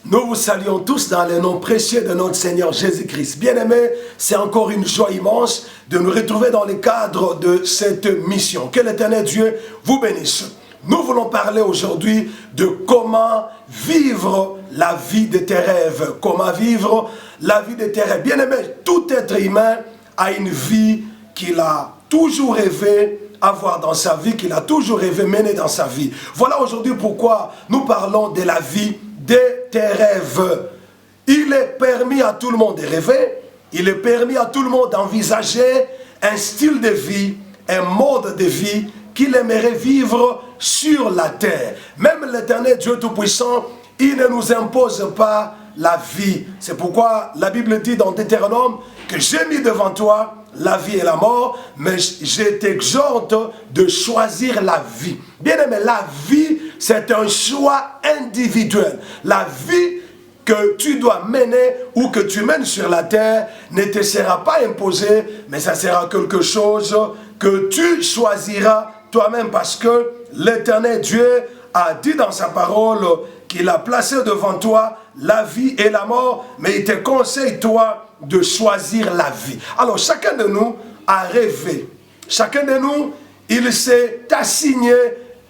Nous vous saluons tous dans le nom précieux de notre Seigneur Jésus-Christ. Bien-aimés, c'est encore une joie immense de nous retrouver dans le cadre de cette mission. Que l'Éternel Dieu vous bénisse. Nous voulons parler aujourd'hui de comment vivre la vie de tes rêves. Comment vivre la vie de tes rêves. Bien-aimés, tout être humain a une vie qu'il a toujours rêvé avoir dans sa vie, qu'il a toujours rêvé mener dans sa vie. Voilà aujourd'hui pourquoi nous parlons de la vie de tes rêves. Il est permis à tout le monde de rêver, il est permis à tout le monde d'envisager un style de vie, un mode de vie qu'il aimerait vivre sur la terre. Même l'Éternel Dieu Tout-Puissant, il ne nous impose pas la vie. C'est pourquoi la Bible dit dans Deutéronome que j'ai mis devant toi la vie et la mort, mais je t'exhorte de choisir la vie. Bien aimé, la vie, c'est un choix individuel. La vie que tu dois mener ou que tu mènes sur la terre ne te sera pas imposée, mais ça sera quelque chose que tu choisiras toi-même, parce que l'Éternel Dieu a dit dans sa parole qu'il a placé devant toi la vie et la mort, mais il te conseille, toi, de choisir la vie. Alors, chacun de nous a rêvé. Chacun de nous, il s'est assigné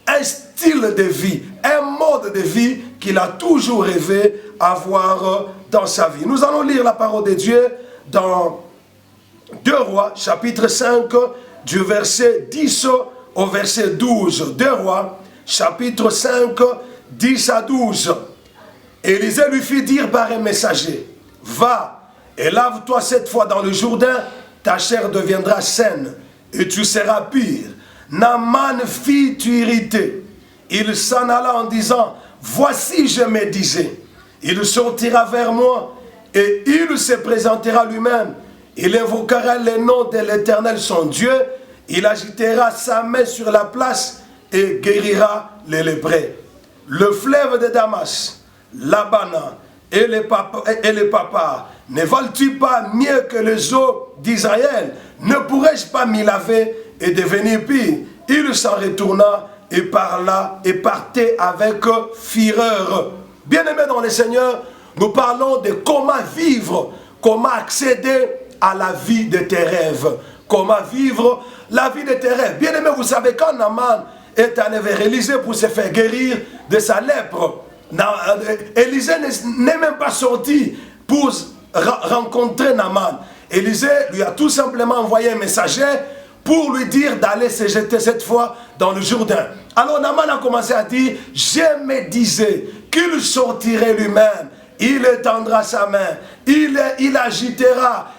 un style de vie, un mode de vie qu'il a toujours rêvé avoir dans sa vie. Nous allons lire la parole de Dieu dans 2 Rois, chapitre 5, du verset 10 au verset 12. 2 Rois, chapitre 5, 10 à 12. Élisée lui fit dire par un messager, « Va, et lave-toi 7 fois dans le Jourdain, ta chair deviendra saine, et tu seras pure. » Naaman fit irrité. Il s'en alla en disant, « Voici, je me disais, il sortira vers moi, et il se présentera lui-même. Il invoquera le nom de l'Éternel son Dieu, il agitera sa main sur la place, et guérira les lépreux. Le fleuve de Damas, l'Abana et les papas, ne valent-ils pas mieux que les eaux d'Israël? Ne pourrais-je pas m'y laver et devenir pire? Il s'en retourna et parla et partait avec fureur. Bien-aimés dans le Seigneur, nous parlons de comment vivre, comment accéder à la vie de tes rêves. Comment vivre la vie de tes rêves. Bien-aimés, vous savez, quand Naaman est allé vers Élisée pour se faire guérir de sa lèpre, Élisée n'est même pas sorti pour rencontrer Naaman. Élisée lui a tout simplement envoyé un messager pour lui dire d'aller se jeter cette fois dans le Jourdain. Alors Naaman a commencé à dire, je me disais qu'il sortirait lui-même, il étendra sa main, il agitera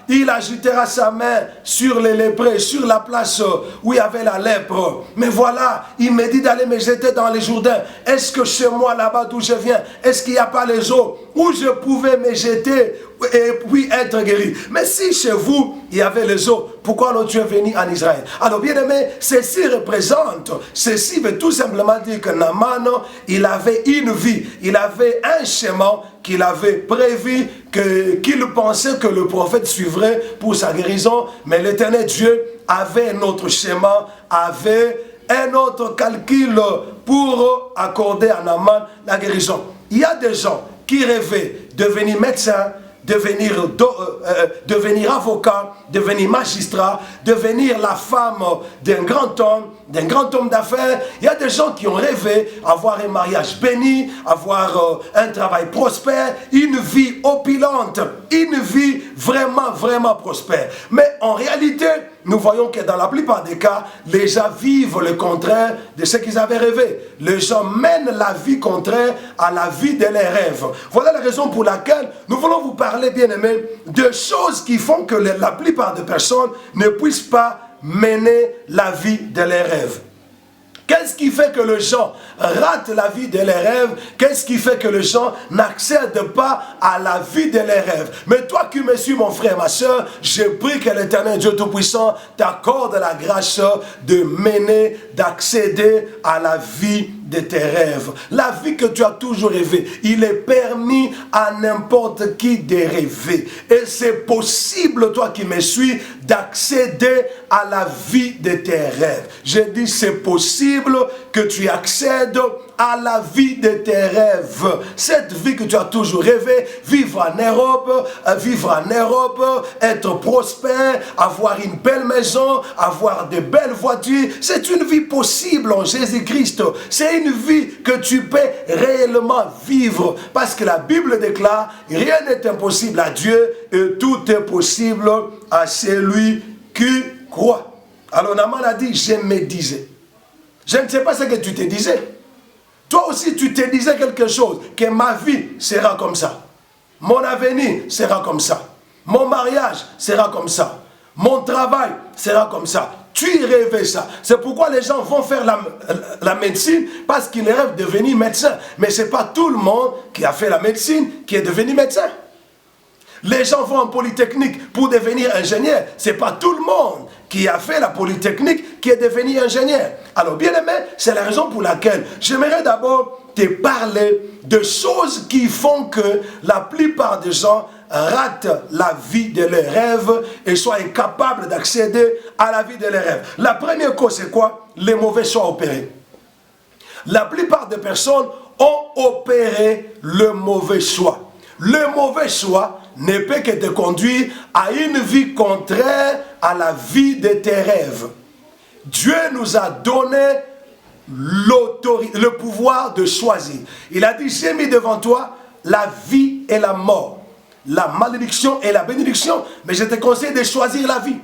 sa main sur les lépreux, sur la place où il y avait la lèpre. Mais voilà, il me dit d'aller me jeter dans les Jourdains. Est-ce que chez moi, là-bas d'où je viens, est-ce qu'il n'y a pas les eaux où je pouvais me jeter et puis être guéri? Mais si chez vous, il y avait les eaux, pourquoi alors tu es venu en Israël? Alors bien aimé, ceci veut tout simplement dire que Naaman, il avait une vie, il avait un schéma qu'il avait prévu, qu'il pensait que le prophète suivrait pour sa guérison, mais l'Éternel Dieu avait un autre schéma, avait un autre calcul pour accorder à Naaman la guérison. Il y a des gens qui rêvaient de devenir médecin, devenir avocat, devenir magistrat, devenir la femme d'un grand homme d'affaires. Il y a des gens qui ont rêvé avoir un mariage béni, avoir un travail prospère, une vie opulente, une vie vraiment, vraiment prospère. Mais en réalité, nous voyons que dans la plupart des cas, les gens vivent le contraire de ce qu'ils avaient rêvé. Les gens mènent la vie contraire à la vie de leurs rêves. Voilà la raison pour laquelle nous voulons vous parler, bien-aimés, de choses qui font que la plupart des personnes ne puissent pas mener la vie de leurs rêves. Qu'est-ce qui fait que les gens ratent la vie de leurs rêves? Qu'est-ce qui fait que les gens n'accèdent pas à la vie de leurs rêves? Mais toi qui me suis, mon frère, ma soeur, je prie que l'Éternel Dieu Tout-Puissant t'accorde la grâce de mener, d'accéder à la vie de tes rêves. La vie que tu as toujours rêvé. Il est permis à n'importe qui de rêver. Et c'est possible, toi qui me suis, d'accéder à la vie de tes rêves. Je dis c'est possible que que tu accèdes à la vie de tes rêves. Cette vie que tu as toujours rêvé, vivre en Europe, être prospère, avoir une belle maison, avoir de belles voitures. C'est une vie possible en Jésus-Christ. C'est une vie que tu peux réellement vivre. Parce que la Bible déclare, rien n'est impossible à Dieu et tout est possible à celui qui croit. Alors Naaman a dit, je me disais. Je ne sais pas ce que tu te disais. Toi aussi, tu te disais quelque chose, que ma vie sera comme ça. Mon avenir sera comme ça. Mon mariage sera comme ça. Mon travail sera comme ça. Tu rêvais ça. C'est pourquoi les gens vont faire la médecine, parce qu'ils rêvent de devenir médecin. Mais ce n'est pas tout le monde qui a fait la médecine qui est devenu médecin. Les gens vont en polytechnique pour devenir ingénieur. Ce n'est pas tout le monde qui a fait la polytechnique qui est devenu ingénieur. Alors bien aimé, c'est la raison pour laquelle j'aimerais d'abord te parler de choses qui font que la plupart des gens ratent la vie de leurs rêves et soient incapables d'accéder à la vie de leurs rêves. La première cause, c'est quoi? Les mauvais choix opérés. La plupart des personnes ont opéré le mauvais choix. Le mauvais choix ne peut que te conduire à une vie contraire à la vie de tes rêves. Dieu nous a donné l'autorité, le pouvoir de choisir. Il a dit, j'ai mis devant toi la vie et la mort, la malédiction et la bénédiction, mais je te conseille de choisir la vie.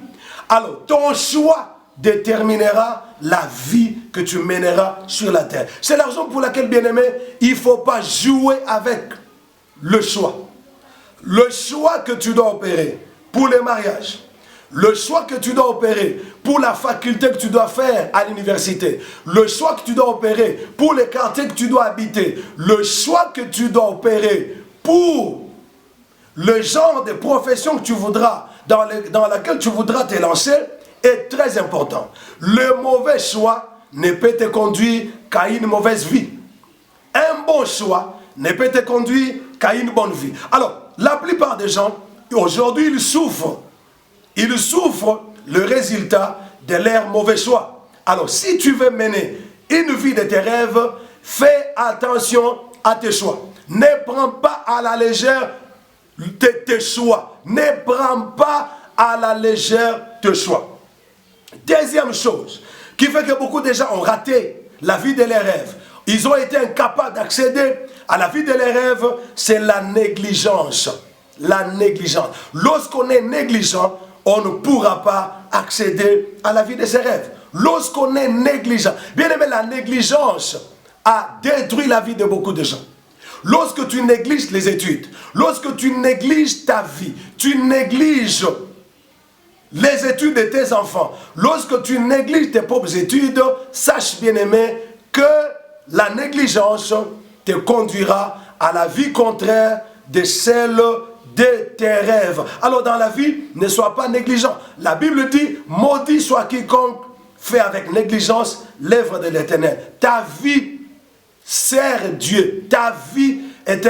Alors, ton choix déterminera la vie que tu mèneras sur la terre. C'est la raison pour laquelle, bien-aimé, il ne faut pas jouer avec le choix. Le choix que tu dois opérer pour le mariage, le choix que tu dois opérer pour la faculté que tu dois faire à l'université, le choix que tu dois opérer pour les quartiers que tu dois habiter, le choix que tu dois opérer pour le genre de profession que tu voudras, dans laquelle tu voudras te lancer, est très important. Le mauvais choix ne peut te conduire qu'à une mauvaise vie. Un bon choix ne peut te conduire qu'à une bonne vie. Alors, la plupart des gens, aujourd'hui, ils souffrent. Ils souffrent le résultat de leur mauvais choix. Alors, si tu veux mener une vie de tes rêves, fais attention à tes choix. Ne prends pas à la légère tes choix. Ne prends pas à la légère tes choix. Deuxième chose qui fait que beaucoup de gens ont raté la vie de leurs rêves. Ils ont été incapables d'accéder à la vie de leurs rêves, c'est la négligence. La négligence. Lorsqu'on est négligent, on ne pourra pas accéder à la vie de ses rêves. Lorsqu'on est négligent, bien aimé, la négligence a détruit la vie de beaucoup de gens. Lorsque tu négliges les études, lorsque tu négliges ta vie, tu négliges les études de tes enfants, lorsque tu négliges tes propres études, sache bien aimé que la négligence te conduira à la vie contraire de celle de tes rêves. Alors dans la vie, ne sois pas négligent. La Bible dit, maudit soit quiconque fait avec négligence l'œuvre de l'Éternel. Ta vie sert Dieu. Ta vie est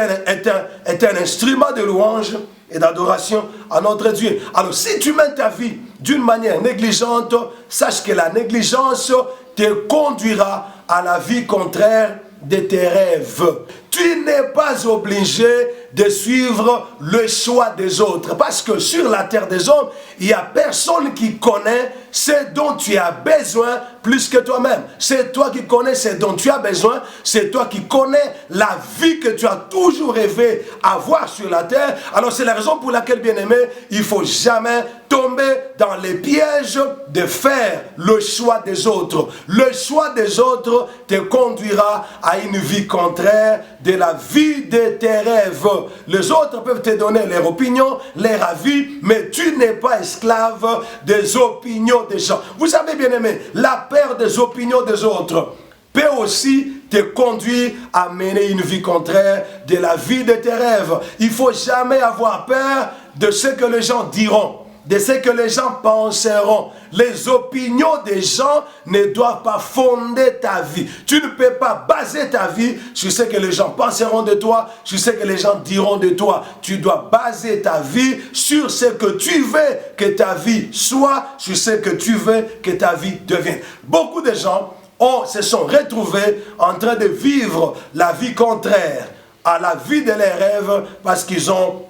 un instrument de louange et d'adoration à notre Dieu. Alors si tu mènes ta vie d'une manière négligente, sache que la négligence te conduira à la vie contraire de tes rêves. Tu n'es pas obligé de suivre le choix des autres. Parce que sur la terre des hommes, il n'y a personne qui connaît ce dont tu as besoin plus que toi-même. C'est toi qui connais ce dont tu as besoin. C'est toi qui connais la vie que tu as toujours rêvé avoir sur la terre. Alors c'est la raison pour laquelle, bien aimé, il ne faut jamais tomber dans les pièges de faire le choix des autres. Le choix des autres te conduira à une vie contraire de la vie de tes rêves. Les autres peuvent te donner leur opinion, leur avis, mais tu n'es pas esclave des opinions des gens. Vous savez, bien aimé, la peur des opinions des autres peut aussi te conduire à mener une vie contraire de la vie de tes rêves. Il ne faut jamais avoir peur de ce que les gens diront, de ce que les gens penseront. Les opinions des gens ne doivent pas fonder ta vie. Tu ne peux pas baser ta vie sur ce que les gens penseront de toi, sur ce que les gens diront de toi. Tu dois baser ta vie sur ce que tu veux que ta vie soit, sur ce que tu veux que ta vie devienne. Beaucoup de gens se sont retrouvés en train de vivre la vie contraire à la vie de leurs rêves parce qu'ils ont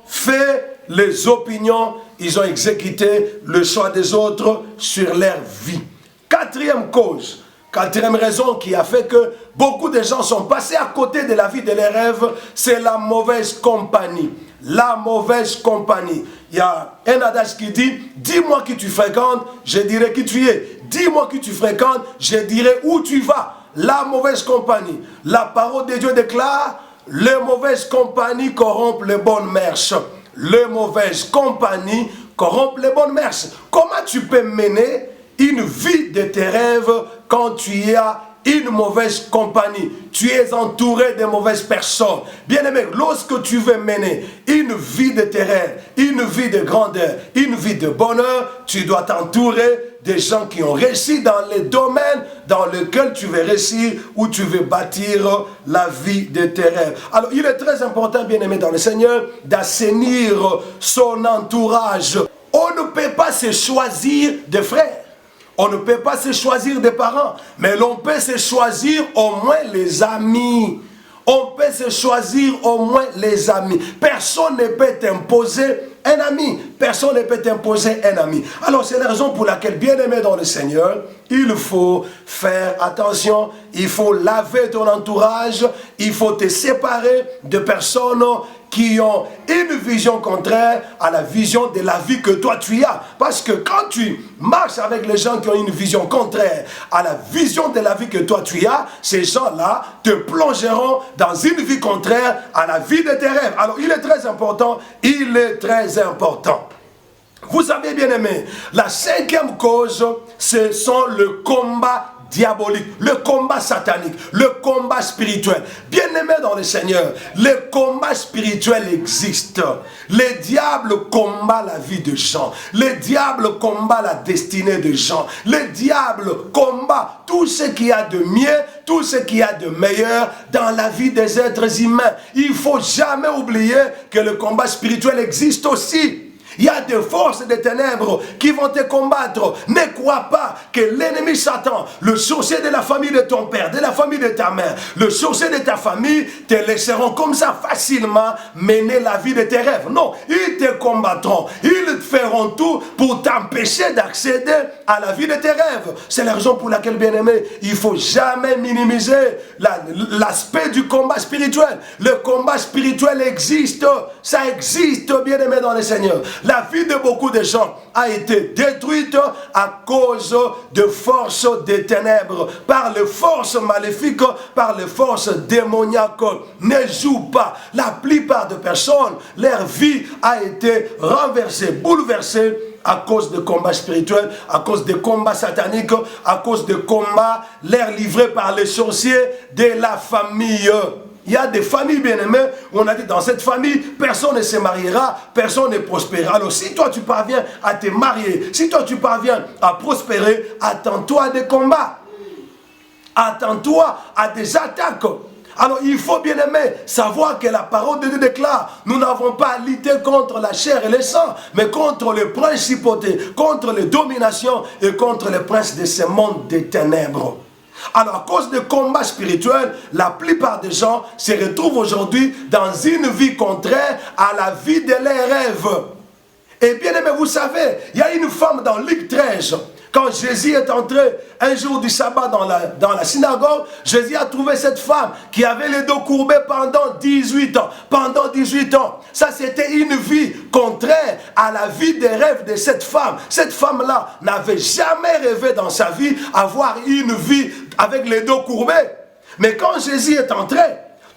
fait les opinions, ils ont exécuté le choix des autres sur leur vie. Quatrième cause, quatrième raison qui a fait que beaucoup de gens sont passés à côté de la vie de leurs rêves, c'est la mauvaise compagnie. La mauvaise compagnie. Il y a un adage qui dit, dis-moi qui tu fréquentes, je dirai qui tu es. Dis-moi qui tu fréquentes, je dirai où tu vas. La mauvaise compagnie. La parole de Dieu déclare, les mauvaises compagnies corrompent les bonnes mœurs. Les mauvaises compagnies corrompent les bonnes mœurs. Comment tu peux mener une vie de tes rêves quand tu as une mauvaise compagnie? Tu es entouré de mauvaises personnes. Bien-aimé, lorsque tu veux mener une vie de tes rêves, une vie de grandeur, une vie de bonheur, tu dois t'entourer des gens qui ont réussi dans les domaines dans lesquels tu veux réussir, où tu veux bâtir la vie de tes rêves. Alors, il est très important, bien-aimé dans le Seigneur, d'assainir son entourage. On ne peut pas se choisir de frères. On ne peut pas se choisir des parents, mais l'on peut se choisir au moins les amis. On peut se choisir au moins les amis. Personne ne peut t'imposer un ami. Personne ne peut t'imposer un ami. Alors c'est la raison pour laquelle, bien-aimé dans le Seigneur, il faut faire attention. Il faut laver ton entourage. Il faut te séparer de personnes qui ont une vision contraire à la vision de la vie que toi tu as. Parce que quand tu marches avec les gens qui ont une vision contraire à la vision de la vie que toi tu as, ces gens-là te plongeront dans une vie contraire à la vie de tes rêves. Alors il est très important, Vous savez, bien aimé, la cinquième cause, ce sont le combat diabolique, le combat satanique, le combat spirituel. Bien-aimé dans le Seigneur, le combat spirituel existe. Le diable combat la vie de gens. Le diable combat la destinée de gens. Le diable combat tout ce qu'il y a de mieux, tout ce qu'il y a de meilleur dans la vie des êtres humains. Il ne faut jamais oublier que le combat spirituel existe aussi. Il y a des forces des ténèbres qui vont te combattre. Ne crois pas que l'ennemi Satan, le sorcier de la famille de ton père, de la famille de ta mère, le sorcier de ta famille, te laisseront comme ça facilement mener la vie de tes rêves. Non, ils te combattront. Ils feront tout pour t'empêcher d'accéder à la vie de tes rêves. C'est la raison pour laquelle, bien-aimé, il ne faut jamais minimiser l'aspect du combat spirituel. Le combat spirituel existe. Ça existe, bien-aimé dans le Seigneur. La vie de beaucoup de gens a été détruite à cause de forces des ténèbres, par les forces maléfiques, par les forces démoniaques. Ne joue pas. La plupart des personnes, leur vie a été renversée, bouleversée à cause de combats spirituels, à cause de combats sataniques, à cause de combats l'air livrés par les sorciers de la famille. Il y a des familles bien-aimées où on a dit dans cette famille, personne ne se mariera, personne ne prospérera. Alors si toi tu parviens à te marier, si toi tu parviens à prospérer, attends-toi à des combats. Attends-toi à des attaques. Alors il faut bien aimer savoir que la parole de Dieu déclare, nous n'avons pas à lutter contre la chair et le sang, mais contre les principautés, contre les dominations et contre les princes de ce monde des ténèbres. Alors à cause des combats spirituels, la plupart des gens se retrouvent aujourd'hui dans une vie contraire à la vie de leurs rêves. Et bien aimé, vous savez, il y a une femme dans Luc 13. Quand Jésus est entré un jour du sabbat dans la synagogue, Jésus a trouvé cette femme qui avait les dos courbés pendant 18 ans. Pendant 18 ans. Ça, c'était une vie contraire à la vie des rêves de cette femme. Cette femme-là n'avait jamais rêvé dans sa vie avoir une vie avec les dos courbés. Mais quand Jésus est entré,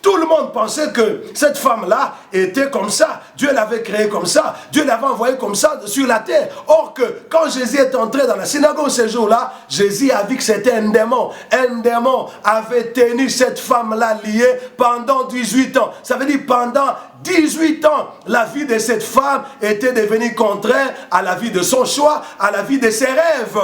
tout le monde pensait que cette femme-là était comme ça. Dieu l'avait créée comme ça. Dieu l'avait envoyée comme ça sur la terre. Or que quand Jésus est entré dans la synagogue ce jour-là, Jésus a vu que c'était un démon. Un démon avait tenu cette femme-là liée pendant 18 ans. Ça veut dire pendant 18 ans, la vie de cette femme était devenue contraire à la vie de son choix, à la vie de ses rêves.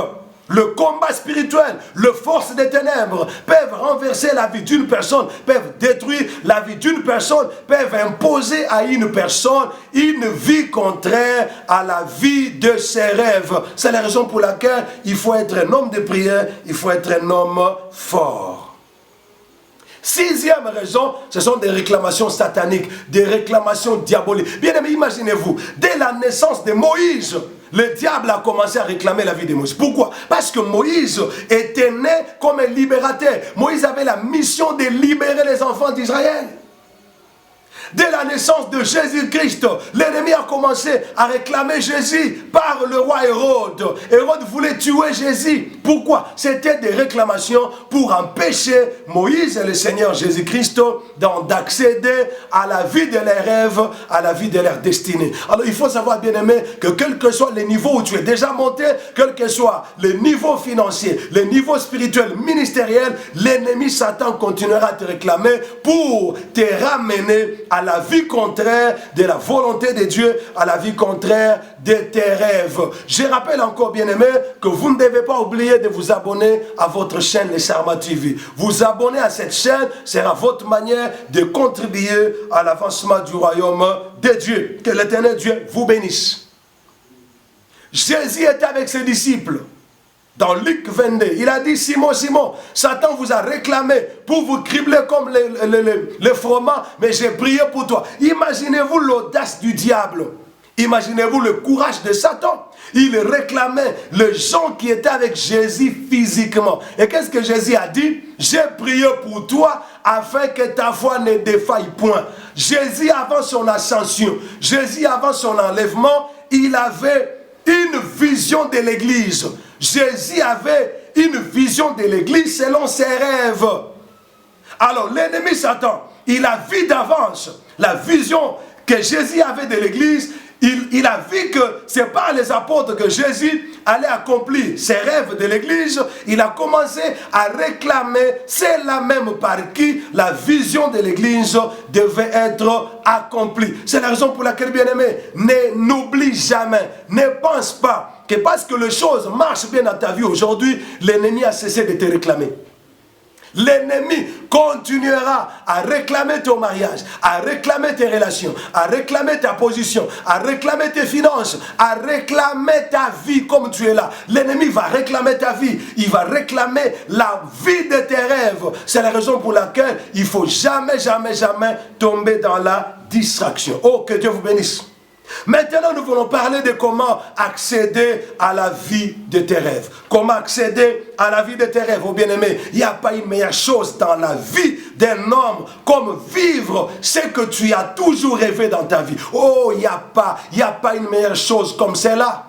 le combat spirituel, les forces des ténèbres peuvent renverser la vie d'une personne, peuvent détruire la vie d'une personne, peuvent imposer à une personne une vie contraire à la vie de ses rêves. C'est la raison pour laquelle il faut être un homme de prière, il faut être un homme fort. Sixième raison, ce sont des réclamations sataniques, des réclamations diaboliques. Bien aimé, imaginez-vous, dès la naissance de Moïse, le diable a commencé à réclamer la vie de Moïse. Pourquoi? Parce que Moïse était né comme un libérateur. Moïse avait la mission de libérer les enfants d'Israël. Dès la naissance de Jésus-Christ, l'ennemi a commencé à réclamer Jésus par le roi Hérode. Hérode voulait tuer Jésus. Pourquoi? C'était des réclamations pour empêcher Moïse et le Seigneur Jésus-Christ d'accéder à la vie de leurs rêves, à la vie de leur destinée. Alors il faut savoir, bien aimé, que quel que soit le niveau où tu es déjà monté, quel que soit le niveau financier, le niveau spirituel, ministériel, l'ennemi Satan continuera à te réclamer pour te ramener à la vie contraire de la volonté de Dieu, à la vie contraire de tes rêves. Je rappelle encore, bien aimé, que vous ne devez pas oublier de vous abonner à votre chaîne Les Sarma TV. Vous abonner à cette chaîne sera votre manière de contribuer à l'avancement du royaume de Dieu. Que l'Éternel Dieu vous bénisse. Jésus était avec ses disciples. Dans Luc 22, il a dit, Simon, Simon, Satan vous a réclamé pour vous cribler comme le froment, mais j'ai prié pour toi. Imaginez-vous l'audace du diable. Imaginez-vous le courage de Satan. Il réclamait les gens qui étaient avec Jésus physiquement. Et qu'est-ce que Jésus a dit? J'ai prié pour toi afin que ta foi ne défaille point. Jésus, avant son ascension, Jésus, avant son enlèvement, il avait une vision de l'Église. Jésus avait une vision de l'Église selon ses rêves. Alors l'ennemi Satan, il a vu d'avance la vision que Jésus avait de l'Église. Il a vu que c'est par les apôtres que Jésus allait accomplir ses rêves de l'Église. Il a commencé à réclamer, c'est la même par qui la vision de l'Église devait être accomplie. C'est la raison pour laquelle, bien aimé, n'oublie jamais, ne pense pas que parce que les choses marchent bien dans ta vie aujourd'hui, l'ennemi a cessé de te réclamer. L'ennemi continuera à réclamer ton mariage, à réclamer tes relations, à réclamer ta position, à réclamer tes finances, à réclamer ta vie comme tu es là. L'ennemi va réclamer ta vie, il va réclamer la vie de tes rêves. C'est la raison pour laquelle il ne faut jamais, jamais, jamais tomber dans la distraction. Oh, que Dieu vous bénisse. Maintenant, nous voulons parler de comment accéder à la vie de tes rêves. Comment accéder à la vie de tes rêves, oh bien-aimé. Il n'y a pas une meilleure chose dans la vie d'un homme comme vivre ce que tu as toujours rêvé dans ta vie. Oh, il n'y a pas une meilleure chose comme celle-là.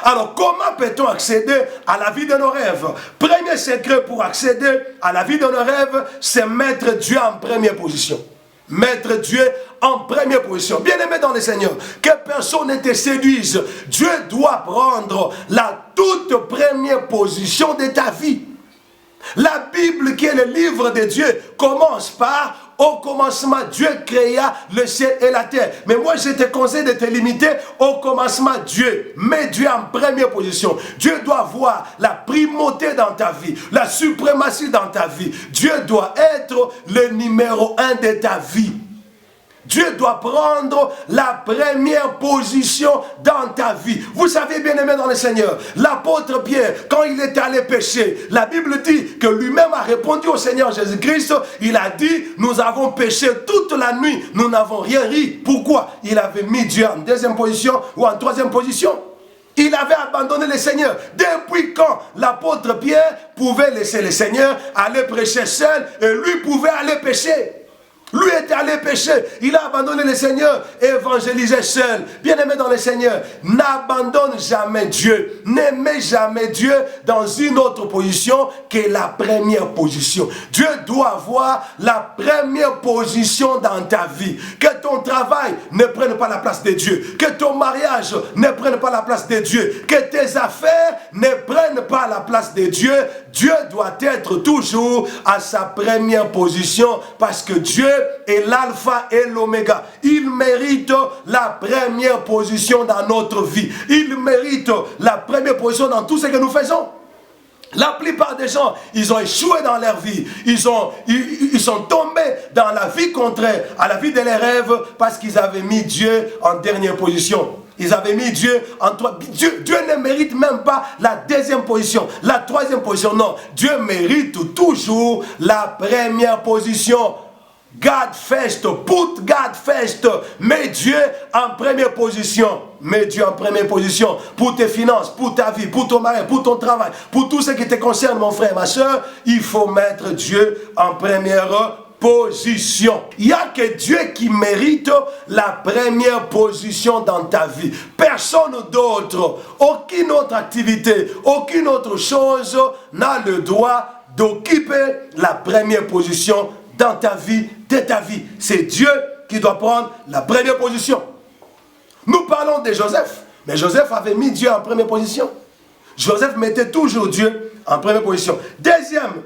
Alors, comment peut-on accéder à la vie de nos rêves? Premier secret pour accéder à la vie de nos rêves, c'est mettre Dieu en première position. Mettre Dieu en première position. Bien-aimé dans le Seigneur, que personne ne te séduise. Dieu doit prendre la toute première position de ta vie. La Bible, qui est le livre de Dieu, commence par « Au commencement, Dieu créa le ciel et la terre ». Mais moi, je te conseille de te limiter au commencement, Dieu. Mets Dieu en première position. Dieu doit voir la primauté dans ta vie, la suprématie dans ta vie. Dieu doit être le numéro 1 de ta vie. Dieu doit prendre la première position dans ta vie. Vous savez, bien aimé dans le Seigneur, l'apôtre Pierre, quand il est allé pécher, la Bible dit que lui-même a répondu au Seigneur Jésus-Christ. Il a dit, nous avons péché toute la nuit, nous n'avons rien ri. Pourquoi? Il avait mis Dieu en deuxième position ou en troisième position. Il avait abandonné le Seigneur. Depuis quand l'apôtre Pierre pouvait laisser le Seigneur aller prêcher seul et lui pouvait aller pécher? Lui était allé pécher, il a abandonné le Seigneur et évangélisé seul. Bien-aimé dans le Seigneur, n'abandonne jamais Dieu. N'aimez jamais Dieu dans une autre position que la première position. Dieu doit avoir la première position dans ta vie. Que ton travail ne prenne pas la place de Dieu. Que ton mariage ne prenne pas la place de Dieu. Que tes affaires ne prennent pas la place de Dieu. Dieu doit être toujours à sa première position parce que Dieu est l'alpha et l'oméga. Il mérite la première position dans notre vie. Il mérite la première position dans tout ce que nous faisons. La plupart des gens, ils ont échoué dans leur vie. Ils sont tombés dans la vie contraire à la vie de leurs rêves parce qu'ils avaient mis Dieu en dernière position. Ils avaient mis Dieu en troisième. Dieu ne mérite même pas la deuxième position, la troisième position. Non, Dieu mérite toujours la première position. God first, put God first. Mets Dieu en première position. Mets Dieu en première position pour tes finances, pour ta vie, pour ton mari, pour ton travail, pour tout ce qui te concerne, mon frère, ma soeur. Il faut mettre Dieu en première position. Il n'y a que Dieu qui mérite la première position dans ta vie. Personne d'autre, aucune autre activité, aucune autre chose n'a le droit d'occuper la première position dans ta vie, de ta vie. C'est Dieu qui doit prendre la première position. Nous parlons de Joseph, mais Joseph avait mis Dieu en première position. Joseph mettait toujours Dieu en première position. Deuxième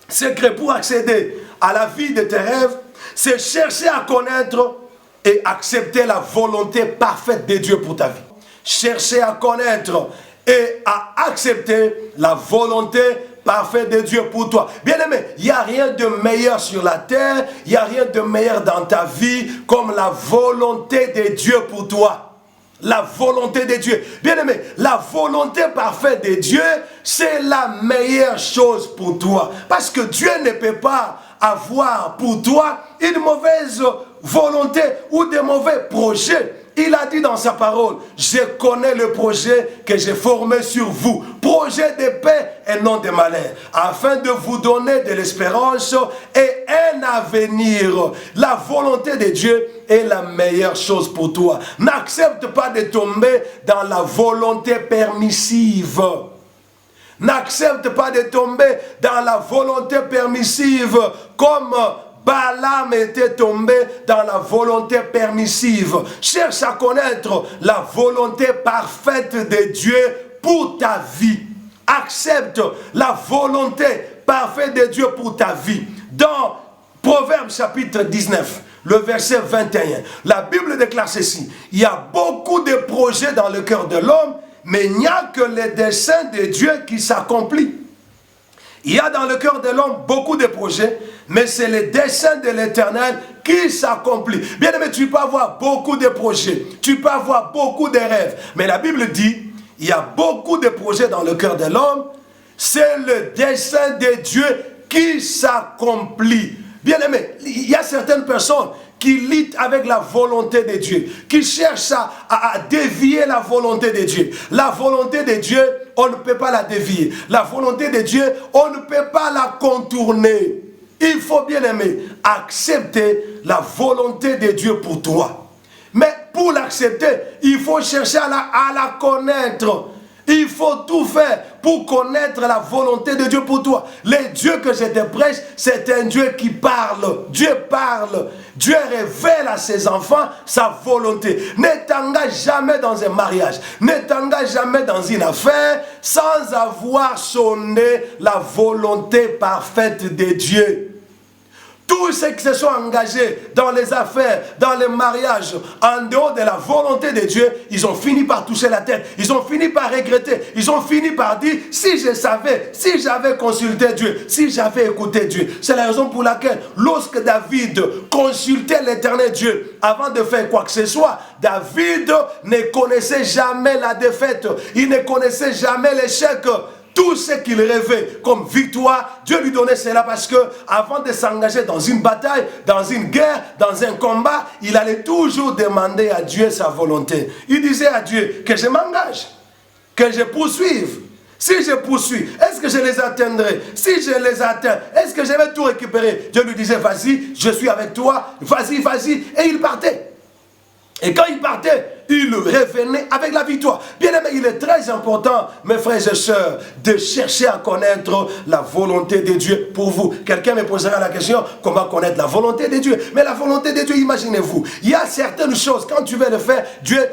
secret pour accéder à la vie de tes rêves, c'est chercher à connaître et accepter la volonté parfaite de Dieu pour ta vie. Chercher à connaître et à accepter la volonté parfait de Dieu pour toi. Bien-aimé, il n'y a rien de meilleur sur la terre, il n'y a rien de meilleur dans ta vie comme la volonté de Dieu pour toi. La volonté de Dieu. Bien-aimé, la volonté parfaite de Dieu, c'est la meilleure chose pour toi. Parce que Dieu ne peut pas avoir pour toi une mauvaise volonté ou des mauvais projets. Il a dit dans sa parole, je connais le projet que j'ai formé sur vous, projet de paix et non de malheur, afin de vous donner de l'espérance et un avenir. La volonté de Dieu est la meilleure chose pour toi. N'accepte pas de tomber dans la volonté permissive. N'accepte pas de tomber dans la volonté permissive comme Balaam était tombé dans la volonté permissive. Cherche à connaître la volonté parfaite de Dieu pour ta vie. Accepte la volonté parfaite de Dieu pour ta vie. Dans Proverbes chapitre 19, le verset 21, la Bible déclare ceci. Il y a beaucoup de projets dans le cœur de l'homme, mais il n'y a que les desseins de Dieu qui s'accomplissent. Il y a dans le cœur de l'homme beaucoup de projets, mais c'est le dessein de l'Éternel qui s'accomplit. Bien aimé, tu peux avoir beaucoup de projets, tu peux avoir beaucoup de rêves, mais la Bible dit, il y a beaucoup de projets dans le cœur de l'homme, c'est le dessein de Dieu qui s'accomplit. Bien aimé, il y a certaines personnes qui luttent avec la volonté de Dieu, qui cherchent à dévier la volonté de Dieu. La volonté de Dieu, on ne peut pas la dévier. La volonté de Dieu, on ne peut pas la contourner. Il faut, bien aimer, accepter la volonté de Dieu pour toi. Mais pour l'accepter, il faut chercher à la connaître. Il faut tout faire pour connaître la volonté de Dieu pour toi. Le Dieu que je te prêche, c'est un Dieu qui parle. Dieu parle. Dieu révèle à ses enfants sa volonté. Ne t'engage jamais dans un mariage. Ne t'engage jamais dans une affaire sans avoir sonné la volonté parfaite de Dieu. Tous ceux qui se sont engagés dans les affaires, dans les mariages, en dehors de la volonté de Dieu, ils ont fini par toucher la tête. Ils ont fini par regretter. Ils ont fini par dire, si je savais, si j'avais consulté Dieu, si j'avais écouté Dieu. C'est la raison pour laquelle, lorsque David consultait l'Éternel Dieu, avant de faire quoi que ce soit, David ne connaissait jamais la défaite. Il ne connaissait jamais l'échec. Tout ce qu'il rêvait comme victoire, Dieu lui donnait cela parce que avant de s'engager dans une bataille, dans une guerre, dans un combat, il allait toujours demander à Dieu sa volonté. Il disait à Dieu que je m'engage, que je poursuive. Si je poursuis, est-ce que je les atteindrai? Si je les atteins, est-ce que je vais tout récupérer? Dieu lui disait, vas-y, je suis avec toi, vas-y, vas-y. Et il partait. Et quand il partait, il revenait avec la victoire. Bien aimé, il est très important, mes frères et sœurs, de chercher à connaître la volonté de Dieu pour vous. Quelqu'un me posera la question, comment connaître la volonté de Dieu? Mais la volonté de Dieu, imaginez-vous, il y a certaines choses, quand tu veux le faire, Dieu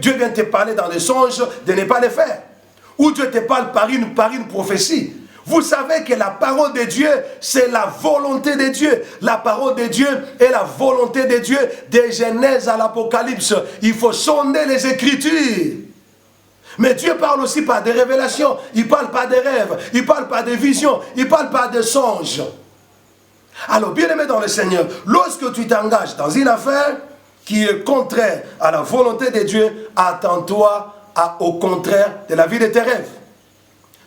vient te parler dans des songes de ne pas le faire. Ou Dieu te parle par une prophétie. Vous savez que la parole de Dieu, c'est la volonté de Dieu. La parole de Dieu est la volonté de Dieu, de Genèse à l'Apocalypse. Il faut sonder les Écritures. Mais Dieu parle aussi par des révélations. Il ne parle pas des rêves. Il ne parle pas des visions. Il ne parle pas des songes. Alors, bien-aimé dans le Seigneur, lorsque tu t'engages dans une affaire qui est contraire à la volonté de Dieu, attends-toi au contraire de la vie de tes rêves.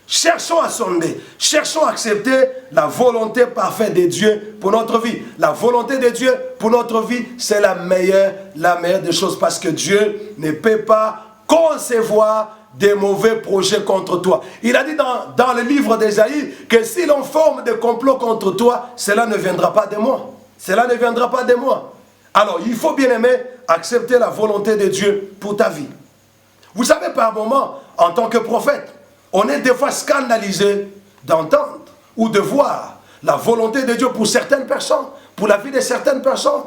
Cherchons à sonder, cherchons à accepter la volonté parfaite de Dieu pour notre vie. La volonté de Dieu pour notre vie, c'est la meilleure des choses, parce que Dieu ne peut pas concevoir des mauvais projets contre toi. Il a dit dans le livre d'Ésaïe que si l'on forme des complots contre toi, cela ne viendra pas de moi. Cela ne viendra pas de moi. Alors, il faut bien aimer accepter la volonté de Dieu pour ta vie. Vous savez, par moment, en tant que prophète, on est des fois scandalisé d'entendre ou de voir la volonté de Dieu pour certaines personnes, pour la vie de certaines personnes.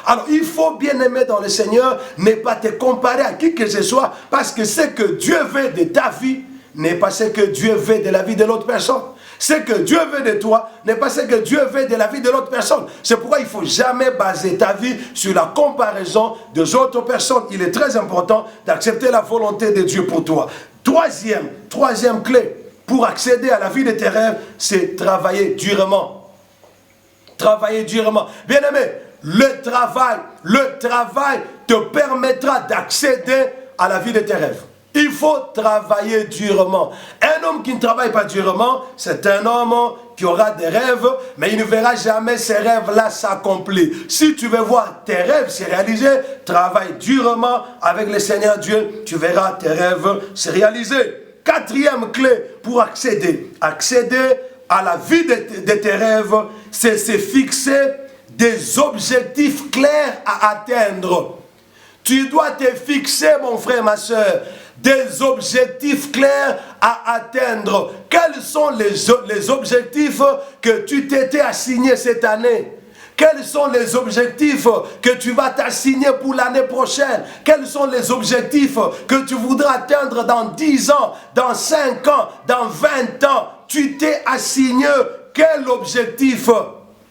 Alors, il faut bien aimer dans le Seigneur, ne pas te comparer à qui que ce soit, parce que ce que Dieu veut de ta vie n'est pas ce que Dieu veut de la vie de l'autre personne. Ce que Dieu veut de toi n'est pas ce que Dieu veut de la vie de l'autre personne. C'est pourquoi il ne faut jamais baser ta vie sur la comparaison des autres personnes. Il est très important d'accepter la volonté de Dieu pour toi. Troisième clé pour accéder à la vie de tes rêves, c'est travailler durement. Travailler durement. Bien-aimé, le travail te permettra d'accéder à la vie de tes rêves. Il faut travailler durement. Un homme qui ne travaille pas durement, c'est un homme qui aura des rêves, mais il ne verra jamais ces rêves-là s'accomplir. Si tu veux voir tes rêves se réaliser, travaille durement avec le Seigneur Dieu, tu verras tes rêves se réaliser. Quatrième clé pour accéder à la vie de tes rêves, c'est se fixer des objectifs clairs à atteindre. Tu dois te fixer, mon frère, ma soeur, des objectifs clairs à atteindre. Quels sont les objectifs que tu t'étais assigné cette année? Quels sont les objectifs que tu vas t'assigner pour l'année prochaine? Quels sont les objectifs que tu voudras atteindre dans 10 ans, dans 5 ans, dans 20 ans? Tu t'es assigné quel objectif?